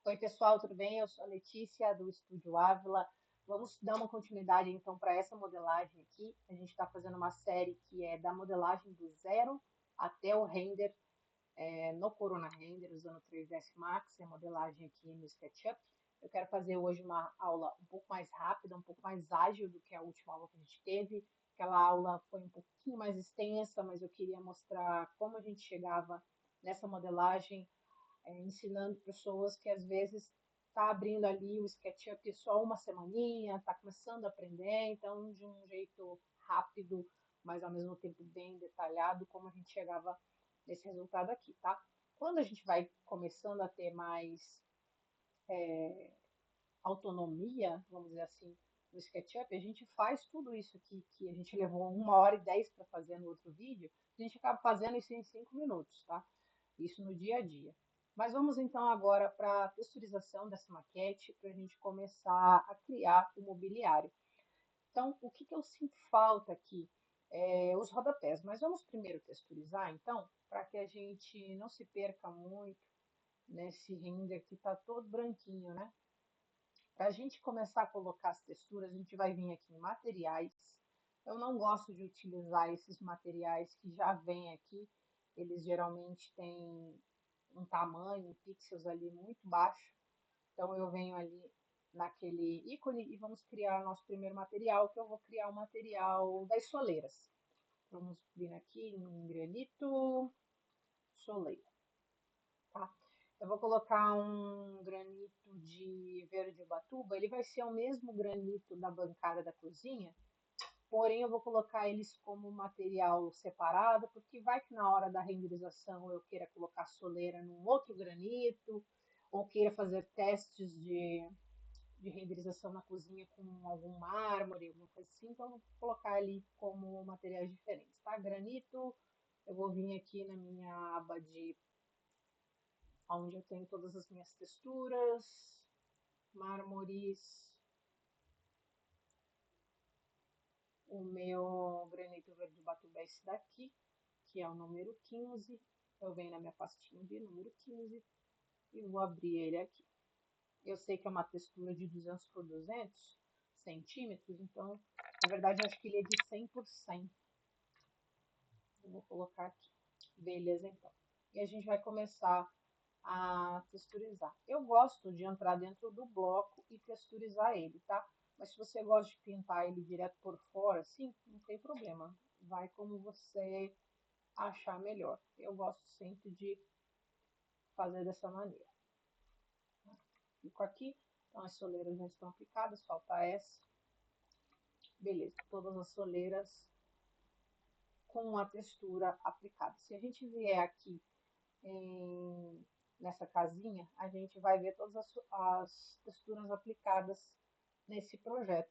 Oi, pessoal, tudo bem? Eu sou a Letícia, do Estúdio Ávila. Vamos dar uma continuidade, então, para essa modelagem aqui. A gente está fazendo uma série que é da modelagem do zero até o render no Corona Render, usando o 3ds Max, e a modelagem aqui no SketchUp. Eu quero fazer hoje uma aula um pouco mais rápida, um pouco mais ágil do que a última aula que a gente teve. Aquela aula foi um pouquinho mais extensa, mas eu queria mostrar como a gente chegava nessa modelagem ensinando pessoas que às vezes está abrindo ali o SketchUp só uma semaninha, está começando a aprender, então de um jeito rápido, mas ao mesmo tempo bem detalhado, como a gente chegava nesse resultado aqui, tá? Quando a gente vai começando a ter mais autonomia, vamos dizer assim, no SketchUp, a gente faz tudo isso aqui que a gente levou 1h10 para fazer no outro vídeo, a gente acaba fazendo isso em 5 minutos, tá? Isso no dia a dia. Mas vamos então agora para a texturização dessa maquete, para a gente começar a criar o mobiliário. Então, o que eu sinto falta aqui? Os rodapés. Mas vamos primeiro texturizar, então, para que a gente não se perca muito nesse render que está todo branquinho, né? Para a gente começar a colocar as texturas, a gente vai vir aqui em materiais. Eu não gosto de utilizar esses materiais que já vêm aqui. Eles geralmente têm um tamanho, pixels ali muito baixo. Então eu venho ali naquele ícone e vamos criar nosso primeiro material, que eu vou criar o material das soleiras. Vamos vir aqui em granito, soleira, tá? Eu vou colocar um granito de verde ubatuba, ele vai ser o mesmo granito da bancada da cozinha, porém eu vou colocar eles como material separado, porque vai que na hora da renderização eu queira colocar soleira num outro granito, ou queira fazer testes de renderização na cozinha com algum mármore, alguma coisa assim, então eu vou colocar ali como materiais diferentes, tá? Granito, eu vou vir aqui na minha aba de onde eu tenho todas as minhas texturas, mármores, o meu granito verde Ubatuba é esse daqui, que é o número 15. Eu venho na minha pastinha de número 15 e vou abrir ele aqui. Eu sei que é uma textura de 200 por 200 centímetros, então, na verdade, eu acho que ele é de 100%. Eu vou colocar aqui. Beleza, então. E a gente vai começar a texturizar. Eu gosto de entrar dentro do bloco e texturizar ele, tá? Mas se você gosta de pintar ele direto por fora, assim, não tem problema. Vai como você achar melhor. Eu gosto sempre de fazer dessa maneira. Fico aqui, então as soleiras já estão aplicadas, falta essa. Beleza, todas as soleiras com a textura aplicada. Se a gente vier aqui nessa casinha, a gente vai ver todas as texturas aplicadas nesse projeto.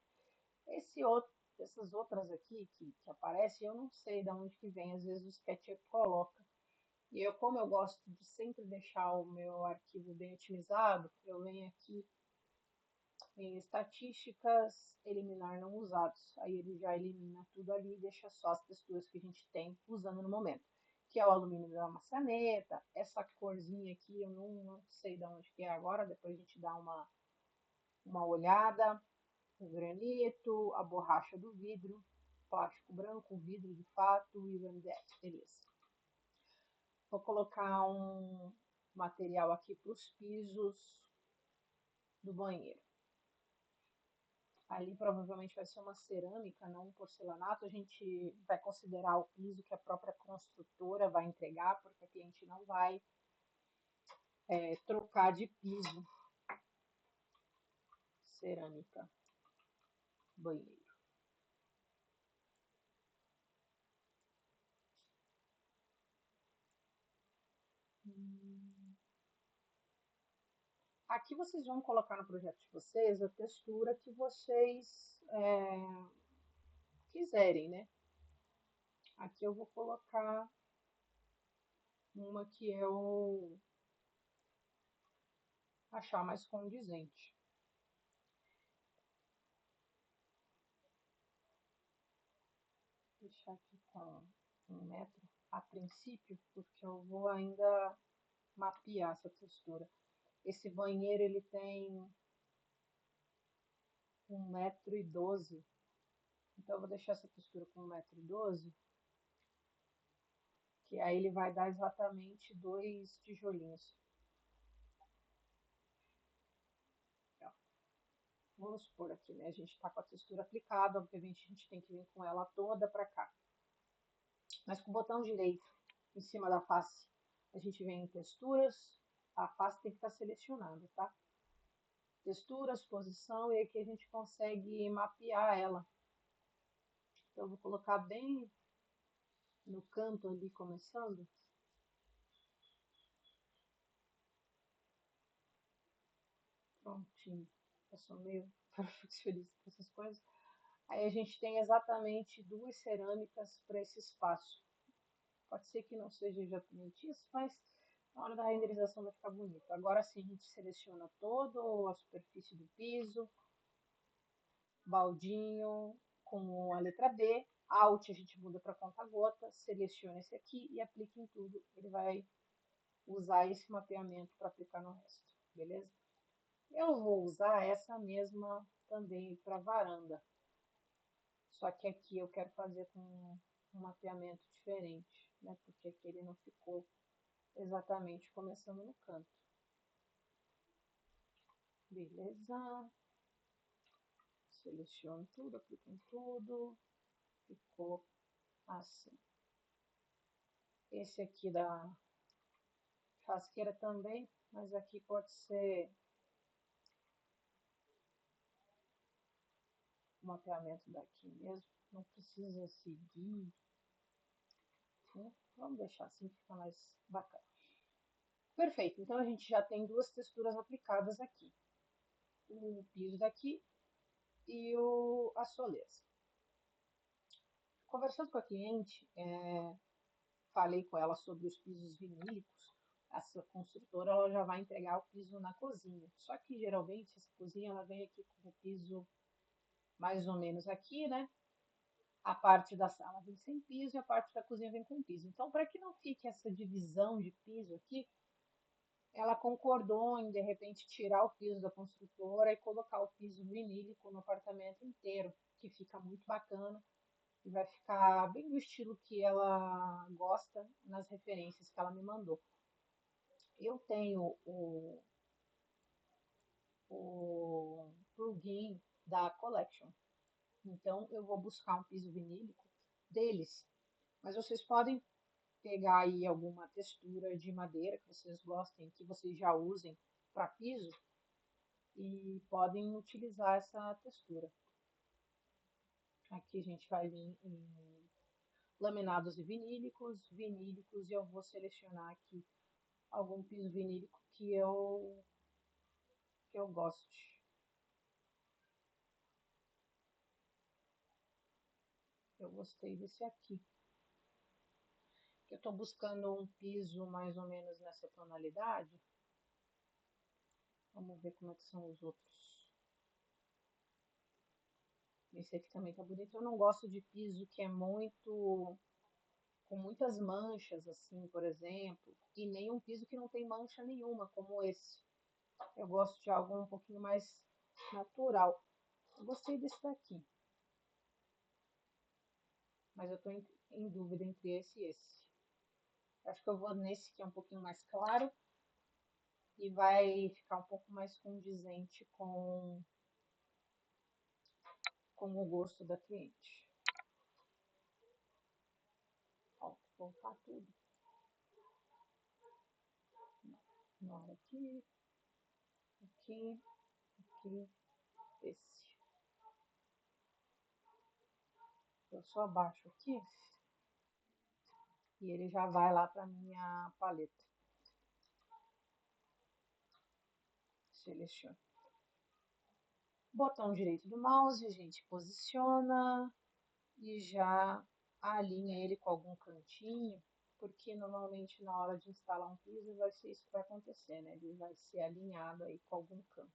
Essas outras aqui que aparecem, eu não sei de onde que vem, às vezes o SketchUp coloca. E eu, como eu gosto de sempre deixar o meu arquivo bem otimizado, eu venho aqui em estatísticas, eliminar não usados. Aí ele já elimina tudo ali e deixa só as texturas que a gente tem usando no momento. Que é o alumínio da maçaneta, essa corzinha aqui eu não sei de onde que é agora, depois a gente dá uma olhada. O granito, a borracha do vidro, plástico branco, vidro de fato e o MDF, beleza. Vou colocar um material aqui para os pisos do banheiro. Ali provavelmente vai ser uma cerâmica, não um porcelanato. A gente vai considerar o piso que a própria construtora vai entregar, porque aqui a gente não vai trocar de piso. Cerâmica, banheiro. Aqui vocês vão colocar no projeto de vocês a textura que vocês quiserem, né? Aqui eu vou colocar uma que eu achar mais condizente. Vou deixar aqui com 1 metro a princípio, porque eu vou ainda mapear essa textura. Esse banheiro ele tem 1,12 m, então eu vou deixar essa textura com 1,12 m, que aí ele vai dar exatamente 2 tijolinhos. Ó, vamos supor aqui, né? A gente está com a textura aplicada, obviamente a gente tem que vir com ela toda para cá. Mas com o botão direito em cima da face, a gente vem em texturas, a face tem que estar selecionada, tá? Texturas, posição, e aqui a gente consegue mapear ela. Então, eu vou colocar bem no canto ali, começando. Prontinho. Eu sou meio perfeccionista com essas coisas. Aí a gente tem exatamente 2 cerâmicas para esse espaço. Pode ser que não seja exatamente isso, mas na hora da renderização vai ficar bonito. Agora sim, a gente seleciona toda a superfície do piso, baldinho com a letra B, Alt a gente muda para conta-gota, seleciona esse aqui e aplica em tudo. Ele vai usar esse mapeamento para aplicar no resto, beleza? Eu vou usar essa mesma também para varanda, só que aqui eu quero fazer com um mapeamento diferente, né? Porque aqui ele não ficou exatamente começando no canto. Beleza. Seleciono tudo, aplico em tudo. Ficou assim. Esse aqui da churrasqueira também, mas aqui pode ser o mapeamento daqui mesmo. Não precisa seguir. Né? Vamos deixar assim, fica mais bacana. Perfeito, então a gente já tem 2 texturas aplicadas aqui. O piso daqui e a soleza. Conversando com a cliente, falei com ela sobre os pisos vinílicos. Essa construtora ela já vai entregar o piso na cozinha. Só que geralmente essa cozinha ela vem aqui com o piso mais ou menos aqui, né? A parte da sala vem sem piso e a parte da cozinha vem com piso. Então, para que não fique essa divisão de piso aqui, ela concordou em, de repente, tirar o piso da construtora e colocar o piso vinílico no apartamento inteiro, que fica muito bacana e vai ficar bem do estilo que ela gosta nas referências que ela me mandou. Eu tenho o plugin da Collection, então eu vou buscar um piso vinílico deles, mas vocês podem pegar aí alguma textura de madeira que vocês gostem, que vocês já usem para piso, e podem utilizar essa textura. Aqui a gente vai vir em laminados e vinílicos, e eu vou selecionar aqui algum piso vinílico que eu goste. Eu gostei desse aqui. Eu estou buscando um piso mais ou menos nessa tonalidade. Vamos ver como é que são os outros. Esse aqui também tá bonito. Eu não gosto de piso que é muito com muitas manchas, assim, por exemplo, e nem um piso que não tem mancha nenhuma, como esse. Eu gosto de algo um pouquinho mais natural. Eu gostei desse daqui, mas eu tô em dúvida entre esse e esse. Acho que eu vou nesse que é um pouquinho mais claro e vai ficar um pouco mais condizente com o gosto da cliente. Ó, vou voltar tudo. Não, aqui, aqui, aqui, esse. Eu só abaixo aqui e ele já vai lá para minha paleta. Seleciono. Botão direito do mouse, a gente posiciona e já alinha ele com algum cantinho, porque normalmente na hora de instalar um piso vai ser isso que vai acontecer, né? Ele vai ser alinhado aí com algum canto.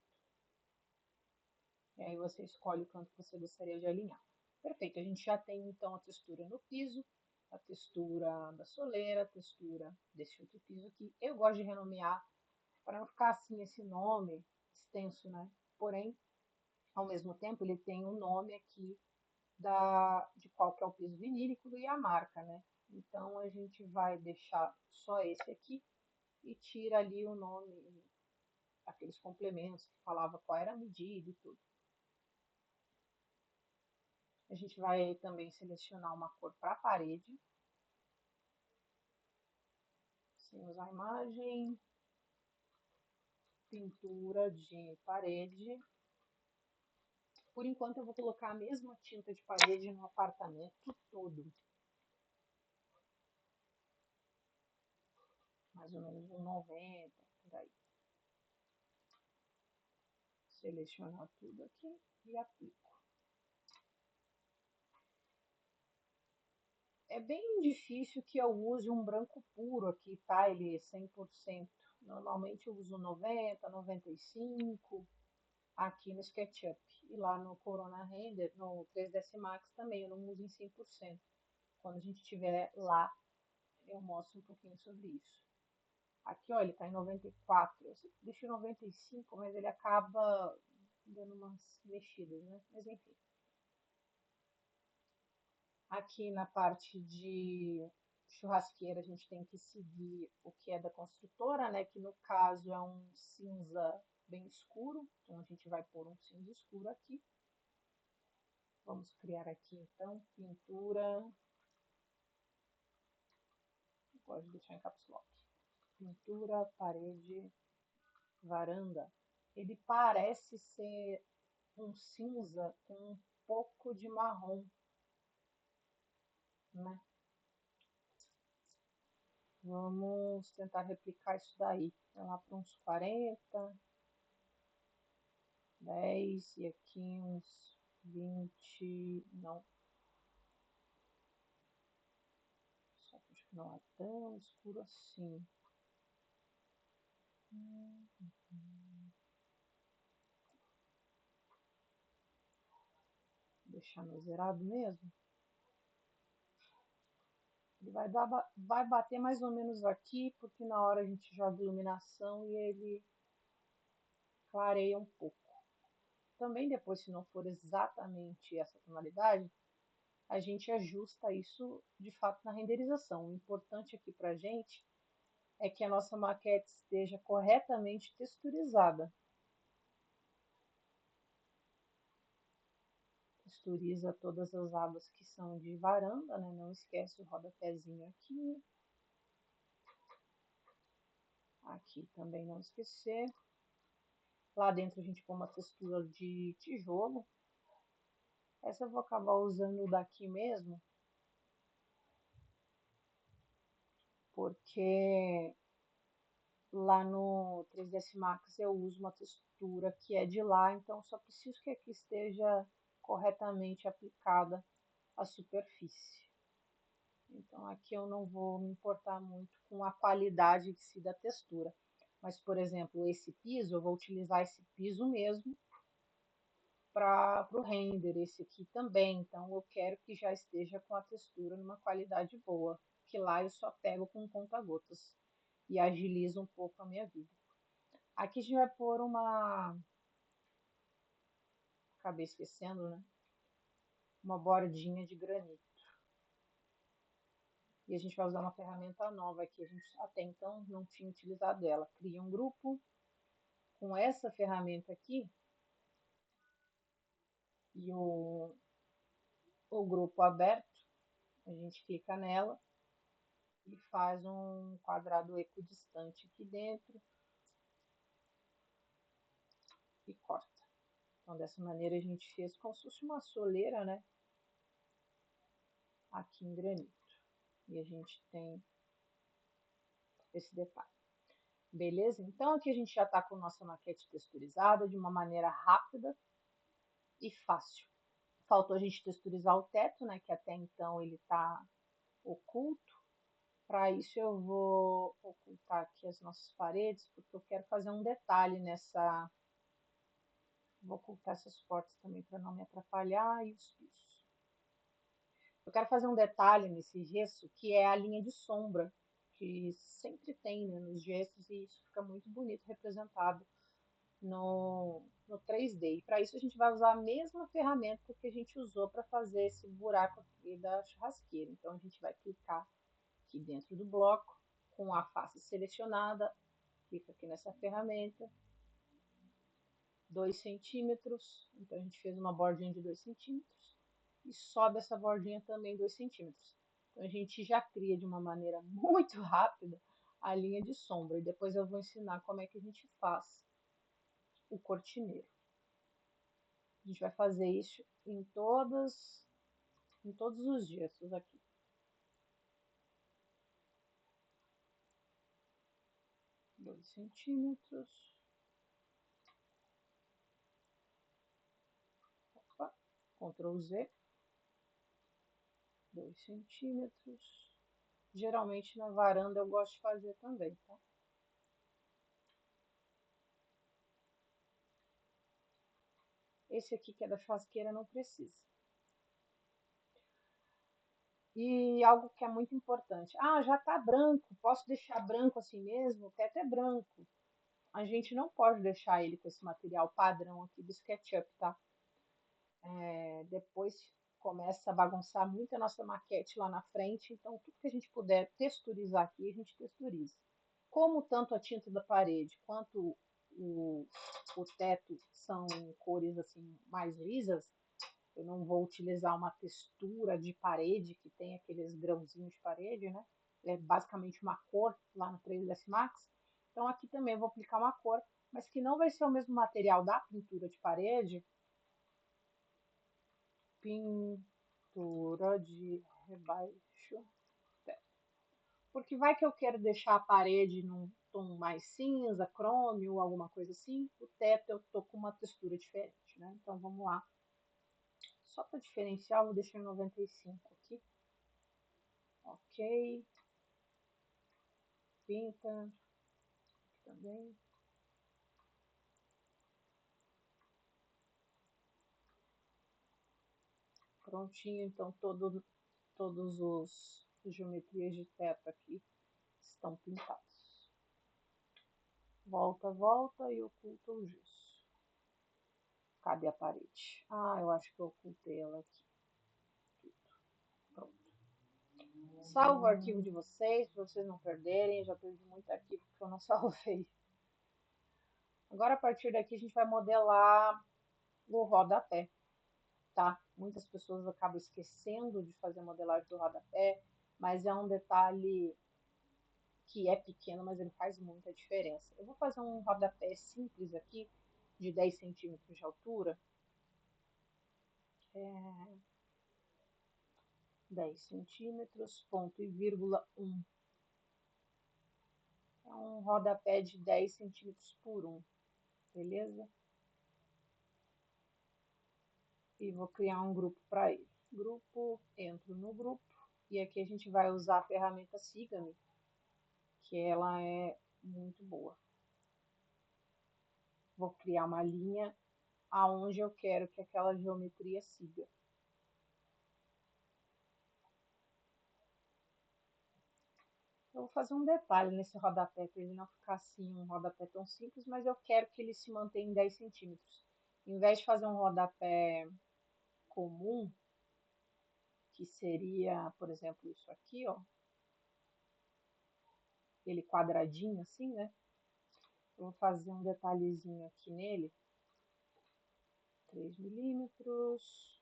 E aí você escolhe o canto que você gostaria de alinhar. Perfeito, a gente já tem então a textura no piso, a textura da soleira, a textura desse outro piso aqui. Eu gosto de renomear para não ficar assim esse nome extenso, né? Porém, ao mesmo tempo, ele tem um nome aqui de qual que é o piso vinílico e a marca, né? Então, a gente vai deixar só esse aqui e tira ali o nome, aqueles complementos que falava qual era a medida e tudo. A gente vai também selecionar uma cor para a parede, sem usar imagem, pintura de parede. Por enquanto eu vou colocar a mesma tinta de parede no apartamento todo. Mais ou menos um 90, por aí. Selecionar tudo aqui e aplico. É bem difícil que eu use um branco puro aqui, tá? Ele é 100%. Normalmente eu uso 90, 95 aqui no SketchUp. E lá no Corona Render, no 3ds Max também, eu não uso em 100%. Quando a gente estiver lá, eu mostro um pouquinho sobre isso. Aqui, ó, ele tá em 94. Eu deixo em 95, mas ele acaba dando umas mexidas, né? Mas enfim. Aqui na parte de churrasqueira, a gente tem que seguir o que é da construtora, né? Que no caso é um cinza bem escuro. Então, a gente vai pôr um cinza escuro aqui. Vamos criar aqui, então, pintura. Gosto de deixar em caps lock. Pintura, parede, varanda. Ele parece ser um cinza com um pouco de marrom, né? Vamos tentar replicar isso daí. Vai lá para uns 40, 10 e aqui uns 20, não. Só que acho que não é tão escuro assim. Vou deixar no zerado mesmo. Ele vai bater mais ou menos aqui, porque na hora a gente joga iluminação e ele clareia um pouco. Também depois, se não for exatamente essa tonalidade, a gente ajusta isso de fato na renderização. O importante aqui para a gente é que a nossa maquete esteja corretamente texturizada. Texturiza todas as abas que são de varanda, né? Não esquece o rodapézinho aqui. Aqui também não esquecer. Lá dentro a gente põe uma textura de tijolo. Essa eu vou acabar usando daqui mesmo, porque lá no 3ds Max eu uso uma textura que é de lá, então só preciso que aqui esteja corretamente aplicada a superfície. Então aqui eu não vou me importar muito com a qualidade em si da textura. Mas, por exemplo, esse piso, eu vou utilizar esse piso mesmo para o render, esse aqui também. Então eu quero que já esteja com a textura numa qualidade boa, que lá eu só pego com conta-gotas e agiliza um pouco a minha vida. Aqui a gente vai pôr uma, acabei esquecendo, né? Uma bordinha de granito. E a gente vai usar uma ferramenta nova que a gente até então não tinha utilizado ela. Cria um grupo com essa ferramenta aqui e o grupo aberto. A gente clica nela e faz um quadrado equidistante aqui dentro e corta. Então, dessa maneira a gente fez como se fosse uma soleira, né? Aqui em granito. E a gente tem esse detalhe. Beleza? Então, aqui a gente já está com nossa maquete texturizada de uma maneira rápida e fácil. Faltou a gente texturizar o teto, né? Que até então ele está oculto. Para isso eu vou ocultar aqui as nossas paredes, porque eu quero fazer um detalhe nessa. Vou ocultar essas portas também para não me atrapalhar e os pisos. Eu quero fazer um detalhe nesse gesso que é a linha de sombra. que sempre tem, né, nos gestos, e isso fica muito bonito representado no 3D. E para isso a gente vai usar a mesma ferramenta que a gente usou para fazer esse buraco aqui da churrasqueira. Então a gente vai clicar aqui dentro do bloco, com a face selecionada, clica aqui nessa ferramenta, 2 centímetros, então a gente fez uma bordinha de 2 centímetros, e sobe essa bordinha também 2 centímetros. Então a gente já cria de uma maneira muito rápida a linha de sombra, e depois eu vou ensinar como é que a gente faz o cortineiro. A gente vai fazer isso em todos os gestos aqui. Dois centímetros. Opa, Ctrl Z. 2 centímetros. Geralmente na varanda eu gosto de fazer também, tá? Esse aqui que é da churrasqueira não precisa. E algo que é muito importante. Ah, já tá branco, posso deixar branco assim mesmo? O teto é branco. A gente não pode deixar ele com esse material padrão aqui do SketchUp, tá? Depois começa a bagunçar muito a nossa maquete lá na frente, então tudo que a gente puder texturizar aqui, a gente texturiza. Como tanto a tinta da parede quanto o, o teto são cores assim mais lisas, eu não vou utilizar uma textura de parede que tem aqueles grãozinhos de parede, né? É basicamente uma cor lá no 3ds Max. Então aqui também eu vou aplicar uma cor, mas que não vai ser o mesmo material da pintura de parede. Pintura de rebaixo teto. Porque vai que eu quero deixar a parede num tom mais cinza, crômio, alguma coisa assim. O teto eu tô com uma textura diferente, né? Então vamos lá. Só para diferenciar, eu vou deixar em 95 aqui. Ok. Pinta. Aqui também. Prontinho, então todos os geometrias de teto aqui estão pintados. Volta, volta e oculta o gesso. Cadê a parede? Ah, eu acho que eu ocultei ela aqui. Pronto. Salvo o arquivo de vocês, para vocês não perderem. Eu já perdi muito arquivo que eu não salvei. Agora, a partir daqui, a gente vai modelar o rodapé, tá? Muitas pessoas acabam esquecendo de fazer a modelagem do rodapé, mas é um detalhe que é pequeno, mas ele faz muita diferença. Eu vou fazer um rodapé simples aqui, de 10 centímetros de altura. 10 centímetros, ponto e vírgula 1. É um rodapé de 10 centímetros por 1, beleza? E vou criar um grupo para ele. Grupo, entro no grupo, e aqui a gente vai usar a ferramenta Siga-me, que ela é muito boa. Vou criar uma linha aonde eu quero que aquela geometria siga. Eu vou fazer um detalhe nesse rodapé, para ele não ficar assim um rodapé tão simples, mas eu quero que ele se mantenha em 10 centímetros. Em vez de fazer um rodapé comum, que seria, por exemplo, isso aqui, ó, ele quadradinho assim, né? Eu vou fazer um detalhezinho aqui nele, 3 milímetros,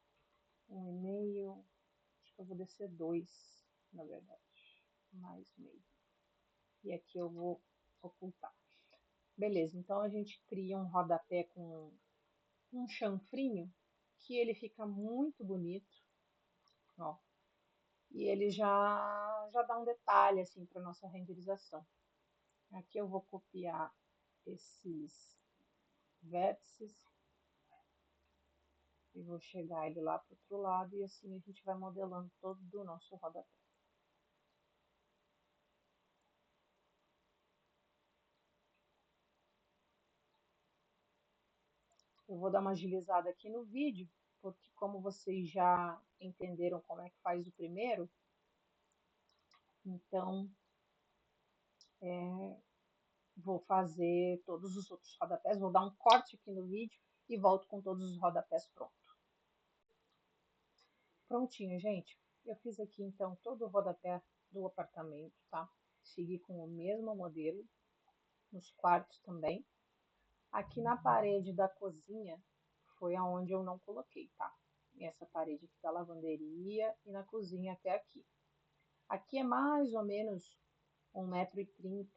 1,5, acho que eu vou descer 2, na verdade, mais meio. E aqui eu vou ocultar. Beleza, então a gente cria um rodapé com um chanfrinho, que ele fica muito bonito, ó. E ele já dá um detalhe assim para nossa renderização. Aqui eu vou copiar esses vértices e vou chegar ele lá para o outro lado, e assim a gente vai modelando todo o nosso rodapé. Eu vou dar uma agilizada aqui no vídeo, porque como vocês já entenderam como é que faz o primeiro, então Vou fazer todos os outros rodapés, vou dar um corte aqui no vídeo e volto com todos os rodapés prontos. Prontinho, gente. Eu fiz aqui então todo o rodapé do apartamento, tá? Segui com o mesmo modelo, nos quartos também. Aqui na parede da cozinha foi aonde eu não coloquei, tá? Essa parede aqui da lavanderia e na cozinha até aqui. Aqui é mais ou menos 1,30 m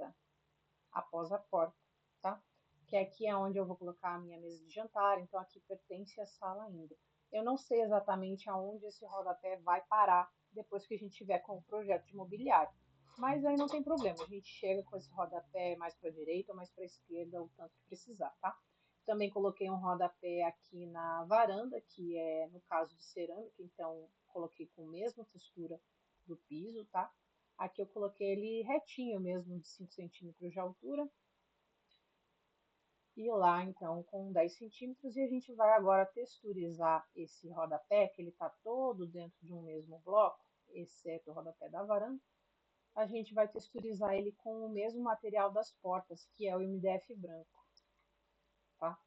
após a porta, tá? Que aqui é onde eu vou colocar a minha mesa de jantar, então aqui pertence à sala ainda. Eu não sei exatamente aonde esse rodapé vai parar depois que a gente tiver com o projeto de mobiliário. Mas aí não tem problema, a gente chega com esse rodapé mais para a direita ou mais para a esquerda, o tanto que precisar, tá? Também coloquei um rodapé aqui na varanda, que é no caso de cerâmica, então coloquei com a mesma textura do piso, tá? Aqui eu coloquei ele retinho mesmo, de 5 centímetros de altura. E lá, então, com 10 centímetros. E a gente vai agora texturizar esse rodapé, que ele tá todo dentro de um mesmo bloco, exceto o rodapé da varanda. A gente vai texturizar ele com o mesmo material das portas, que é o MDF branco, tá?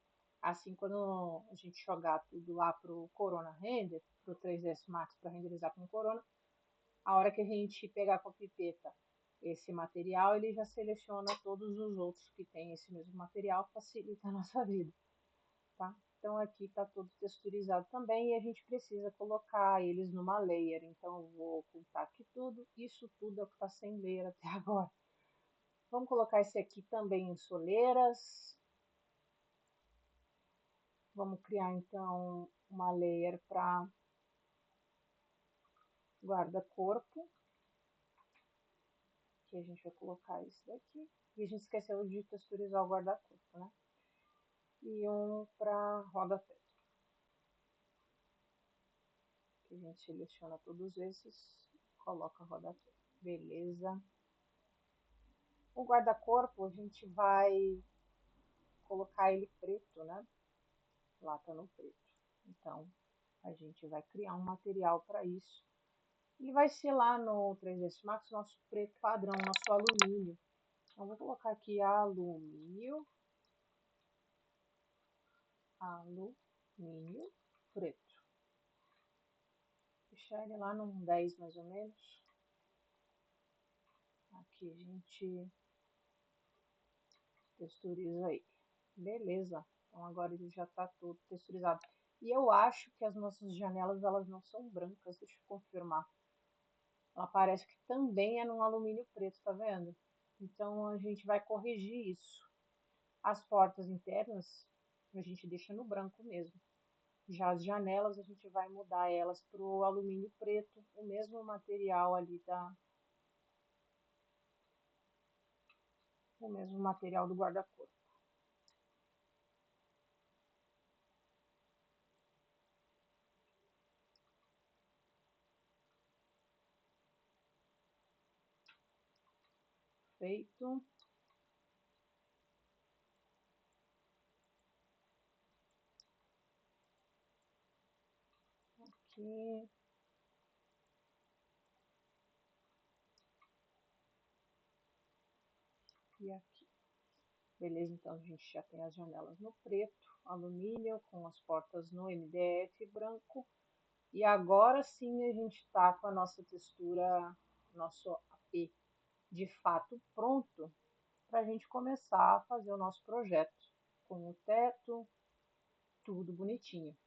Assim, quando a gente jogar tudo lá pro Corona Render, pro 3ds Max para renderizar com Corona, a hora que a gente pegar com a pipeta esse material, ele já seleciona todos os outros que tem esse mesmo material, facilita a nossa vida, tá? Então aqui está tudo texturizado também e a gente precisa colocar eles numa layer, então eu vou ocultar aqui tudo, isso tudo é o que está sem layer até agora. Vamos colocar esse aqui também em soleiras. Vamos criar então uma layer para guarda-corpo, que a gente vai colocar isso daqui. E a gente esqueceu de texturizar o guarda-corpo, né? E um para rodapé. Que a gente seleciona todos esses, coloca rodapé. Beleza. O guarda-corpo a gente vai colocar ele preto, né? Lata no preto. Então, a gente vai criar um material para isso. Ele vai ser lá no 3ds Max nosso preto padrão, nosso alumínio. Então, vou colocar aqui alumínio preto. Deixar ele lá num 10 mais ou menos. Aqui a gente texturiza ele. Beleza. Então agora ele já está todo texturizado. E eu acho que as nossas janelas elas não são brancas, deixa eu confirmar. Ela parece que também é num alumínio preto, tá vendo? Então a gente vai corrigir isso. As portas internas a gente deixa no branco mesmo. Já as janelas a gente vai mudar elas para o alumínio preto, o mesmo material ali o mesmo material do guarda-corpo. Feito. Aqui. E aqui. Beleza, então a gente já tem as janelas no preto, alumínio, com as portas no MDF branco. E agora sim a gente está com a nossa textura, nosso AP de fato pronto para a gente começar a fazer o nosso projeto com o teto, tudo bonitinho.